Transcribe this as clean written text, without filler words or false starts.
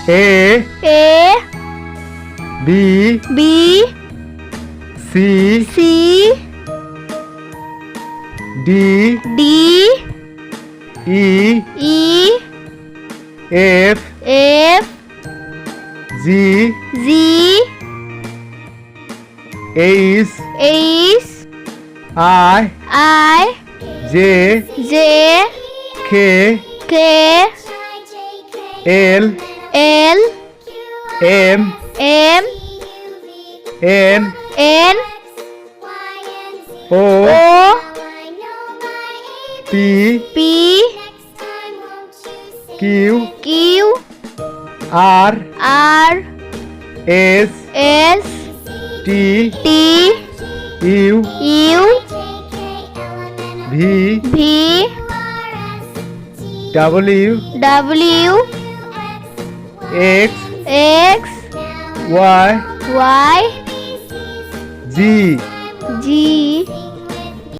A B C D E F G H I J K L M N O P Q R S T U V W X Y Z